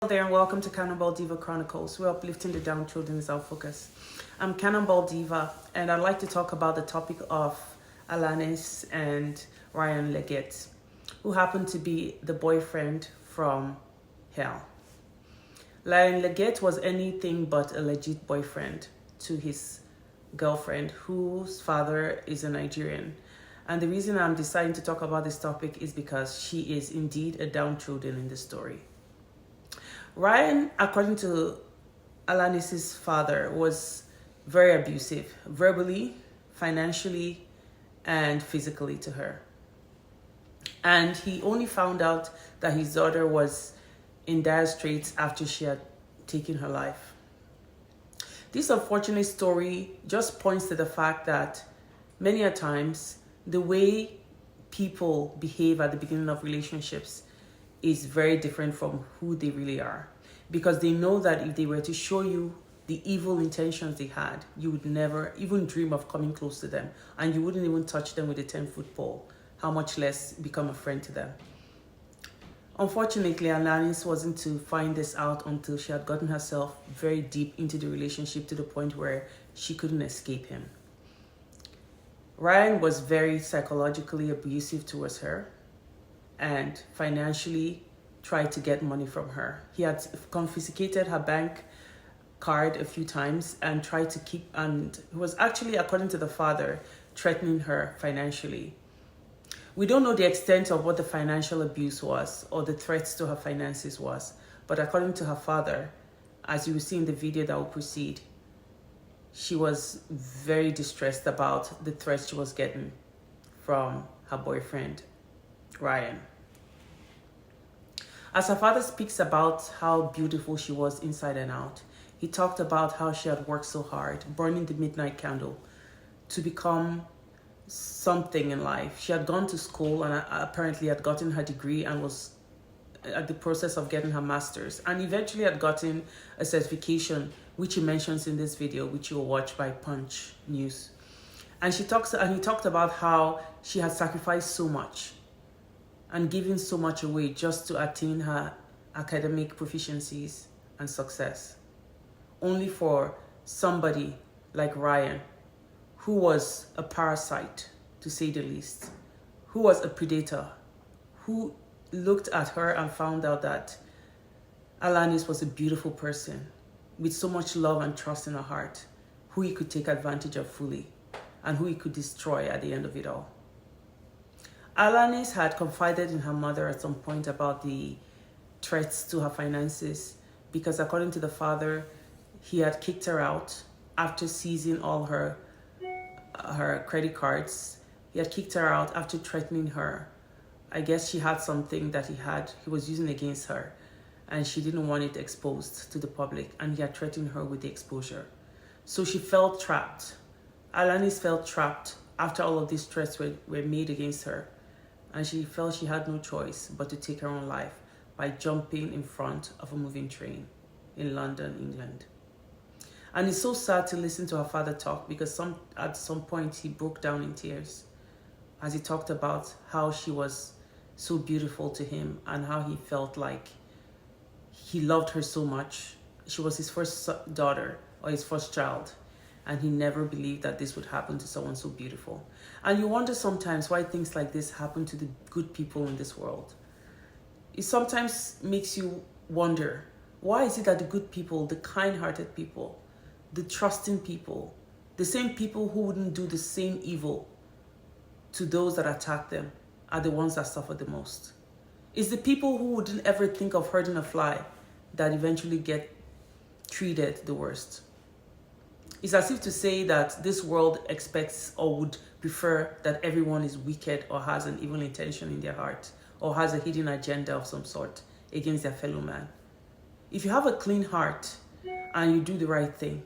There and welcome to Cannonball Diva Chronicles, where uplifting the downtrodden is our focus. I'm Cannonball Diva, and I'd like to talk about the topic of Alanis and Ryan Leggett, who happened to be the boyfriend from hell. Ryan Leggett was anything but a legit boyfriend to his girlfriend, whose father is a Nigerian. And the reason I'm deciding to talk about this topic is because she is indeed a downtrodden in the story. Ryan, according to Alanis' father, was very abusive, verbally, financially, and physically to her. And he only found out that his daughter was in dire straits after she had taken her life. This unfortunate story just points to the fact that many a times the way people behave at the beginning of relationships is very different from who they really are, because they know that if they were to show you the evil intentions they had, you would never even dream of coming close to them, and you wouldn't even touch them with a 10-foot pole, how much less become a friend to them. Unfortunately, Alanis wasn't to find this out until she had gotten herself very deep into the relationship to the point where she couldn't escape him. Ryan was very psychologically abusive towards her and financially tried to get money from her. He had confiscated her bank card a few times and tried to keep, and he was actually, according to the father, threatening her financially. We don't know the extent of what the financial abuse was or the threats to her finances was, but according to her father, as you will see in the video that will proceed, she was very distressed about the threats she was getting from her boyfriend, Ryan. As her father speaks about how beautiful she was inside and out, he talked about how she had worked so hard, burning the midnight candle, to become something in life. She had gone to school and apparently had gotten her degree and was at the process of getting her master's, and eventually had gotten a certification, which he mentions in this video, which you'll watch by Punch News. And he talked about how she had sacrificed so much and giving so much away just to attain her academic proficiencies and success, only for somebody like Ryan, who was a parasite, to say the least, who was a predator, who looked at her and found out that Alanis was a beautiful person with so much love and trust in her heart, who he could take advantage of fully and who he could destroy at the end of it all. Alanis had confided in her mother at some point about the threats to her finances because, according to the father, he had kicked her out after seizing all her credit cards. He had kicked her out after threatening her. I guess she had something that he was using against her, and she didn't want it exposed to the public, and he had threatened her with the exposure. So she felt trapped. Alanis felt trapped after all of these threats were made against her. And she felt she had no choice but to take her own life by jumping in front of a moving train in London, England. And it's so sad to listen to her father talk, because at some point he broke down in tears as he talked about how she was so beautiful to him and how he felt like he loved her so much. She was his first daughter or his first child, and he never believed that this would happen to someone so beautiful. And you wonder sometimes why things like this happen to the good people in this world. It sometimes makes you wonder, why is it that the good people, the kind-hearted people, the trusting people, the same people who wouldn't do the same evil to those that attack them, are the ones that suffer the most? It's the people who wouldn't ever think of hurting a fly that eventually get treated the worst. It's as if to say that this world expects or would prefer that everyone is wicked or has an evil intention in their heart or has a hidden agenda of some sort against their fellow man. If you have a clean heart and you do the right thing,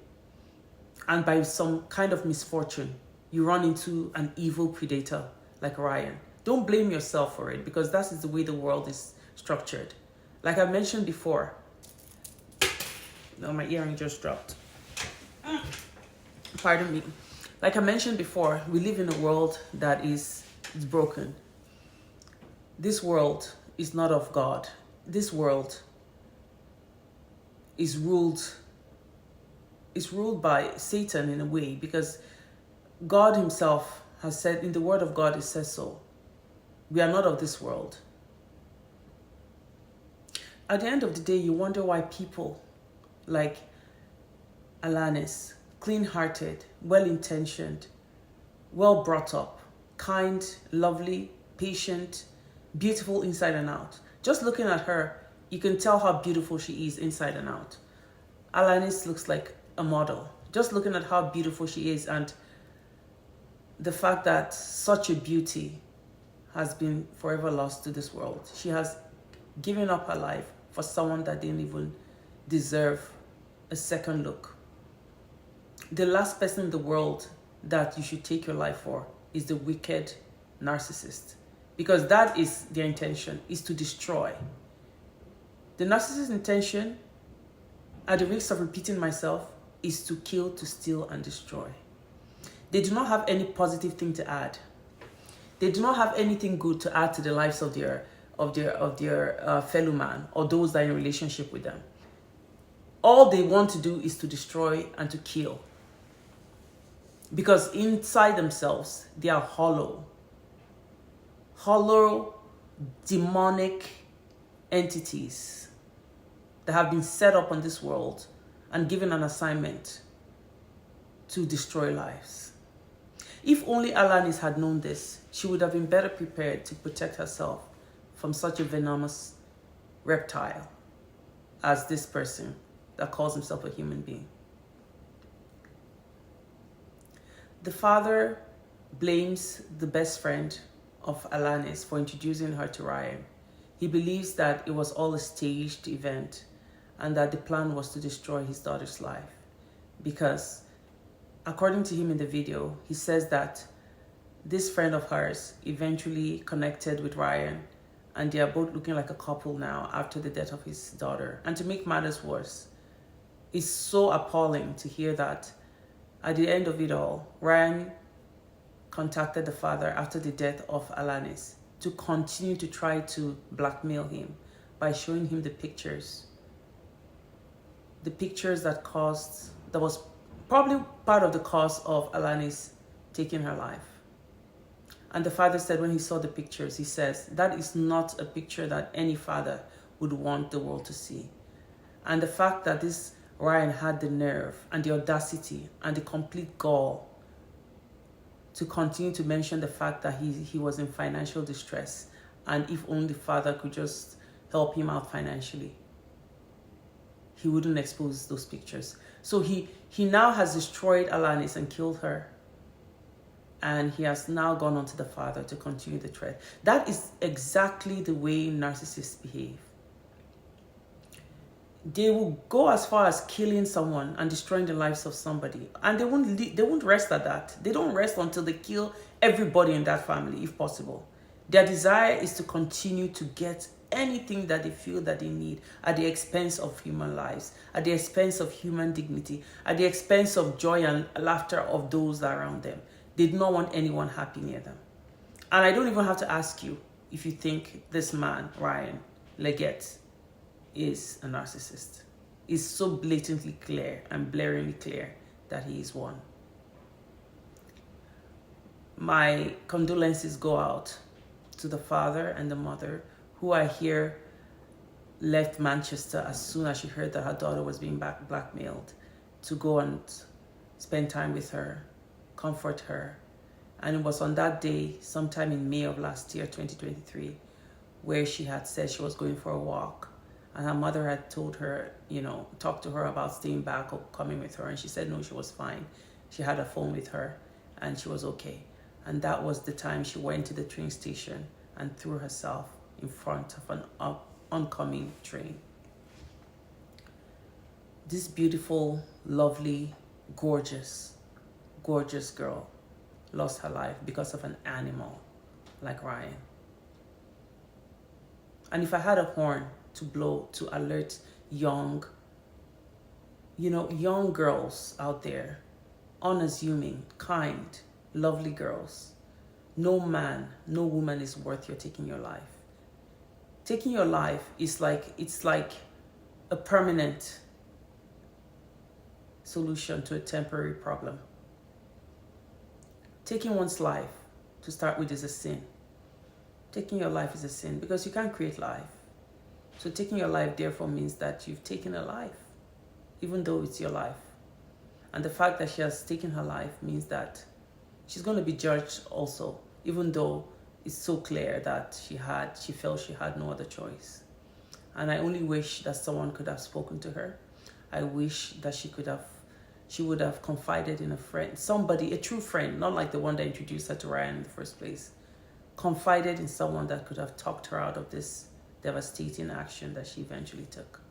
and by some kind of misfortune, you run into an evil predator like Ryan, don't blame yourself for it, because that is the way the world is structured. Like I mentioned before, no, my earring just dropped. Pardon me. Like I mentioned before, we live in a world that is broken. This world is not of God. This world is ruled by Satan in a way, because God himself has said, in the word of God, it says so. We are not of this world. At the end of the day, you wonder why people like Alanis, clean-hearted, well-intentioned, well brought up, kind, lovely, patient, beautiful inside and out. Just looking at her, you can tell how beautiful she is inside and out. Alanis looks like a model. Just looking at how beautiful she is, and the fact that such a beauty has been forever lost to this world. She has given up her life for someone that didn't even deserve a second look. The last person in the world that you should take your life for is the wicked narcissist, because that is their intention, is to destroy. The narcissist's intention, at the risk of repeating myself, is to kill, to steal, and destroy. They do not have any positive thing to add. They do not have anything good to add to the lives of their fellow man or those that are in relationship with them. All they want to do is to destroy and to kill. Because inside themselves, they are hollow, demonic entities that have been set up on this world and given an assignment to destroy lives. If only Alanis had known this, she would have been better prepared to protect herself from such a venomous reptile as this person that calls himself a human being. The father blames the best friend of Alanis for introducing her to Ryan. He believes that it was all a staged event and that the plan was to destroy his daughter's life. Because, according to him in the video, he says that this friend of hers eventually connected with Ryan, and they are both looking like a couple now after the death of his daughter. And to make matters worse, it's so appalling to hear that at the end of it all, Ryan contacted the father after the death of Alanis to continue to try to blackmail him by showing him the pictures that was probably part of the cause of Alanis taking her life. And the father said when he saw the pictures, he says, that is not a picture that any father would want the world to see. And the fact that this Ryan had the nerve and the audacity and the complete gall to continue to mention the fact that he was in financial distress, and if only the father could just help him out financially, he wouldn't expose those pictures. So he now has destroyed Alanis and killed her. And he has now gone on to the father to continue the threat. That is exactly the way narcissists behave. They will go as far as killing someone and destroying the lives of somebody. And they won't rest at that. They don't rest until they kill everybody in that family, if possible. Their desire is to continue to get anything that they feel that they need at the expense of human lives, at the expense of human dignity, at the expense of joy and laughter of those around them. They do not want anyone happy near them. And I don't even have to ask you if you think this man, Ryan Leggett, is a narcissist. It's so blatantly clear and blaringly clear that he is one. My condolences go out to the father and the mother, who I hear left Manchester as soon as she heard that her daughter was being blackmailed, to go and spend time with her, comfort her. And it was on that day, sometime in May of last year, 2023, where she had said she was going for a walk. And her mother had told her, talked to her about staying back or coming with her. And she said no, she was fine. She had her phone with her and she was okay. And that was the time she went to the train station and threw herself in front of an oncoming train. This beautiful, lovely, gorgeous girl lost her life because of an animal like Ryan. And if I had a horn to blow to alert young girls out there, unassuming, kind, lovely girls, no man, no woman is worth your taking your life. Taking your life is like a permanent solution to a temporary problem. Taking one's life, to start with, is a sin. Taking your life is a sin because you can't create life. So taking your life therefore means that you've taken a life, even though it's your life. And the fact that she has taken her life means that she's going to be judged also, even though it's so clear that she felt she had no other choice. And I only wish that someone could have spoken to her. I wish that she would have confided in a friend, somebody, a true friend, not like the one that introduced her to Ryan in the first place. Confided in someone that could have talked her out of this devastating action that she eventually took.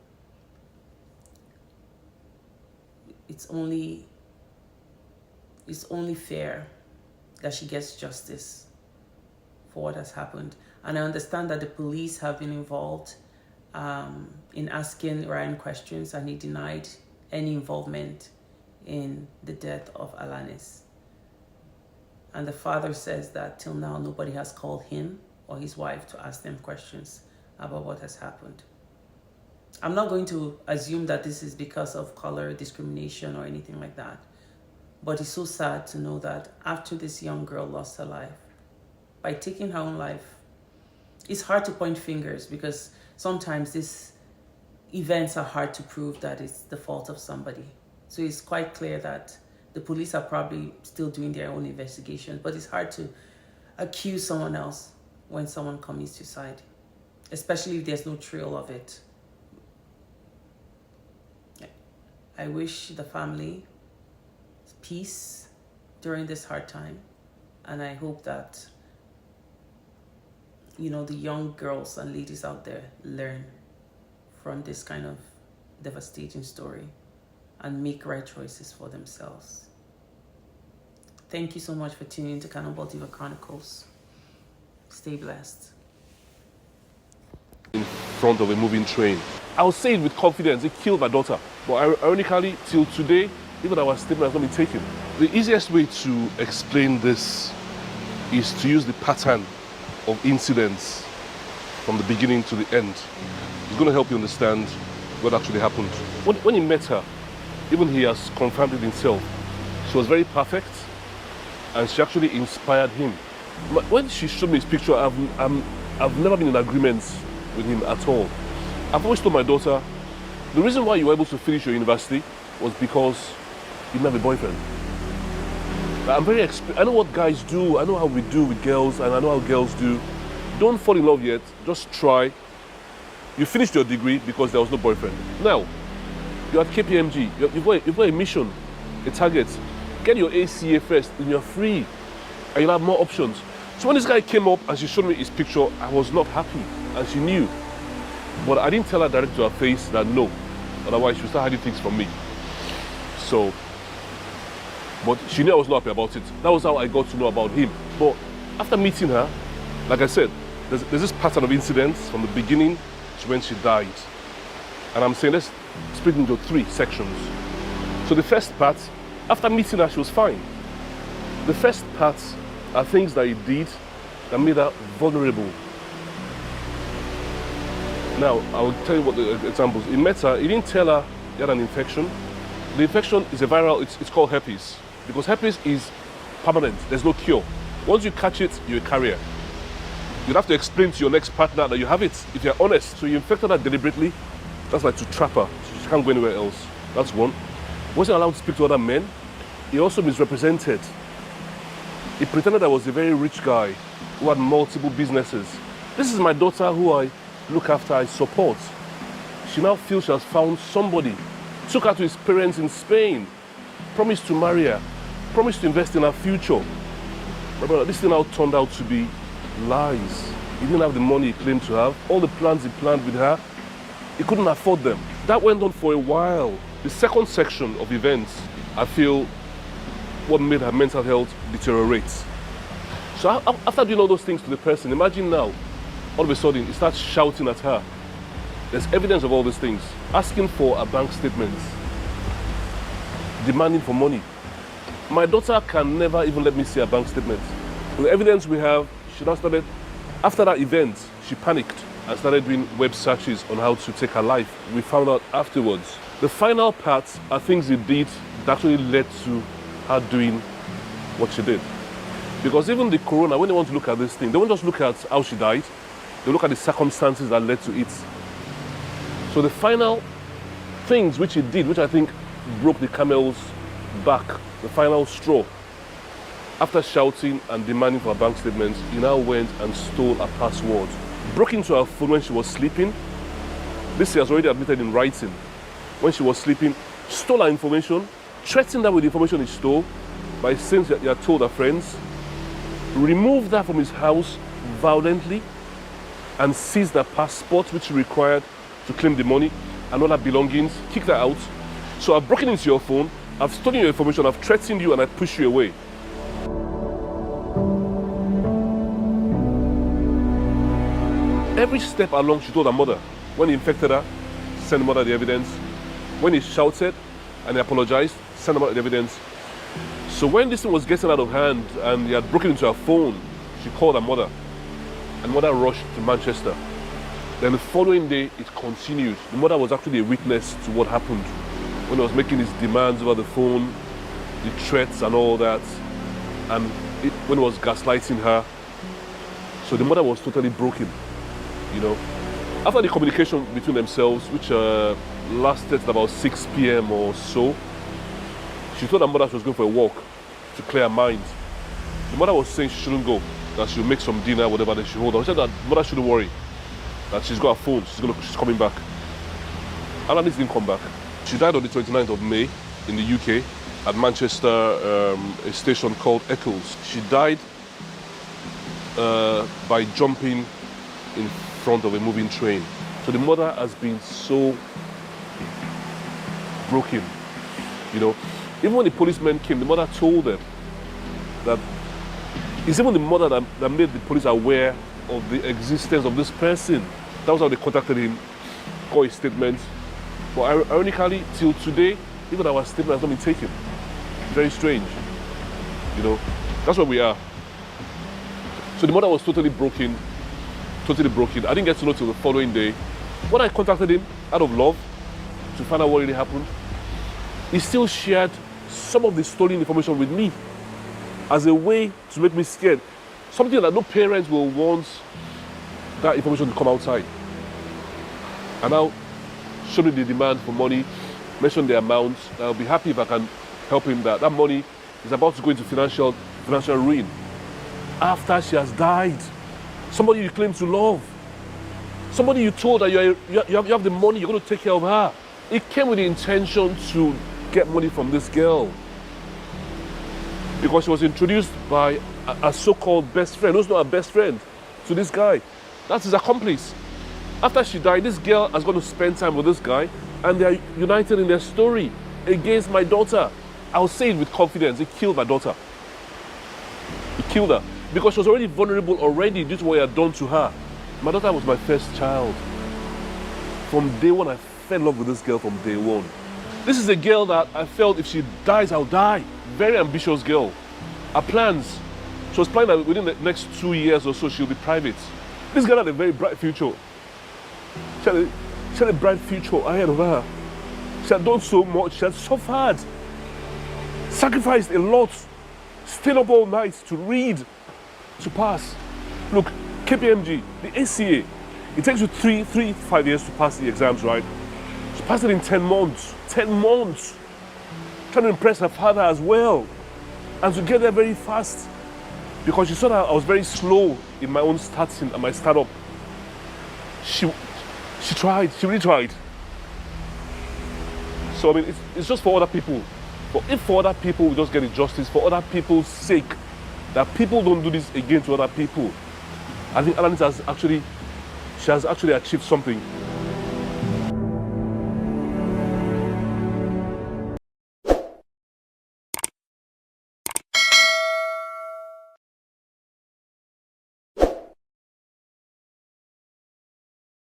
It's only fair that she gets justice for what has happened. And I understand that the police have been involved in asking Ryan questions, and he denied any involvement in the death of Alanis. And the father says that till now nobody has called him or his wife to ask them questions about what has happened. I'm not going to assume that this is because of color discrimination or anything like that, but it's so sad to know that after this young girl lost her life, by taking her own life, it's hard to point fingers because sometimes these events are hard to prove that it's the fault of somebody. So it's quite clear that the police are probably still doing their own investigation, but it's hard to accuse someone else when someone commits suicide, especially if there's no trail of it. I wish the family peace during this hard time, and I hope that, the young girls and ladies out there learn from this kind of devastating story and make right choices for themselves. Thank you so much for tuning into Cannonball Diva Chronicles. Stay blessed. In front of a moving train. I'll say it with confidence, it killed my daughter. But ironically, till today, even our statement has not been taken. The easiest way to explain this is to use the pattern of incidents from the beginning to the end. It's going to help you understand what actually happened. When he met her, even he has confirmed it himself, she was very perfect and she actually inspired him. When she showed me his picture, I've never been in agreement with him at all. I've always told my daughter, the reason why you were able to finish your university was because you didn't have a boyfriend. I know what guys do, I know how we do with girls, and I know how girls do. Don't fall in love yet, just try. You finished your degree because there was no boyfriend. Now, you're at KPMG, you've got a mission, a target. Get your ACA first, and you're free, and you'll have more options. So when this guy came up and she showed me his picture, I was not happy, and she knew. But I didn't tell her directly to her face that no, otherwise she would start hiding things from me. So, but she knew I was not happy about it. That was how I got to know about him. But after meeting her, like I said, there's this pattern of incidents from the beginning to when she died. And I'm saying let's split into 3 sections. So the first part, after meeting her, she was fine. The first part are things that he did that made her vulnerable. Now, I will tell you what the examples. He met her, he didn't tell her he had an infection. The infection is a viral, it's called herpes. Because herpes is permanent, there's no cure. Once you catch it, you're a carrier. You'd have to explain to your next partner that you have it, if you're honest. So you infected her deliberately, that's like to trap her. She can't go anywhere else. That's one. Wasn't allowed to speak to other men. He also misrepresented. He pretended I was a very rich guy who had multiple businesses. This is my daughter who I look after, I support. She now feels she has found somebody. Took her to his parents in Spain. Promised to marry her. Promised to invest in her future. But this thing now turned out to be lies. He didn't have the money he claimed to have. All the plans he planned with her, he couldn't afford them. That went on for a while. The second section of events, I feel, what made her mental health deteriorate. So after doing all those things to the person, imagine now, all of a sudden, he starts shouting at her. There's evidence of all these things. Asking for a bank statement. Demanding for money. My daughter can never even let me see a bank statement. With the evidence we have, she now started, after that event, she panicked and started doing web searches on how to take her life. We found out afterwards The final parts are things he did that actually led to her doing what she did. Because even the corona, when they want to look at this thing, they won't just look at how she died, they look at the circumstances that led to it. So the final things which he did, which I think broke the camel's back, the final straw, after shouting and demanding for her bank statements, he now went and stole her password. Broke into her phone when she was sleeping. This he has already admitted in writing. When she was sleeping, stole her information, threatened her with the information he stole by saying that he had told her friends, removed her from his house violently, and seized her passport, which she required to claim the money, and all her belongings, kicked her out. So I've broken into your phone, I've stolen your information, I've threatened you, and I pushed you away. Every step along, she told her mother. When he infected her, send the mother the evidence. When he shouted and he apologized, send the mother the evidence. So when this thing was getting out of hand and he had broken into her phone, she called her mother. And mother rushed to Manchester. Then the following day, it continued. The mother was actually a witness to what happened when he was making his demands over the phone, the threats and all that, and when he was gaslighting her. So the mother was totally broken, you know. After the communication between themselves, which lasted about 6 p.m. or so, she told her mother she was going for a walk to clear her mind. The mother was saying she shouldn't go, that she'll make some dinner, whatever, then she'll hold on. She said that mother shouldn't worry, that she's got her phone, she's coming back. Alanis didn't come back. She died on the 29th of May in the UK at Manchester, a station called Eccles. She died by jumping in front of a moving train. So the mother has been so broken, you know. Even when the policemen came, the mother told them that it's even the mother that made the police aware of the existence of this person. That was how they contacted him, got his statement. But ironically, till today, even our statement has not been taken. Very strange, you know. That's where we are. So the mother was totally broken. I didn't get to know till the following day. When I contacted him out of love to find out what really happened, he still shared some of the stolen information with me as a way to make me scared. Something that no parents will want that information to come outside. And now show me the demand for money, mention the amount. I'll be happy if I can help him. That money is about to go into financial ruin after she has died. Somebody you claim to love. Somebody you told that you have the money, you're going to take care of her. It came with the intention to get money from this girl. Because she was introduced by a so-called best friend, who's not a best friend, to this guy. That's his accomplice. After she died, this girl has gone to spend time with this guy, and they are united in their story against my daughter. I'll say it with confidence, he killed my daughter. He killed her. Because she was already vulnerable already due to what he had done to her. My daughter was my first child. From day one, I fell in love with this girl from day one. This is a girl that I felt if she dies, I'll die. Very ambitious girl. Her plans, she was planning that within the next 2 years or so, she'll be private. This girl had a very bright future. She had a bright future ahead of her. She had done so much, she had suffered, sacrificed a lot, stayed up all night to read, to pass. Look, KPMG, the ACA, it takes you 5 years to pass the exams, right? She passed it in 10 months. 10 months. Trying to impress her father as well. And to get there very fast. Because she saw that I was very slow in my own starting and my startup. She tried, she really tried. So I mean, it's just for other people. But if for other people we just get justice, for other people's sake, that people don't do this again to other people, I think Alanis has actually achieved something.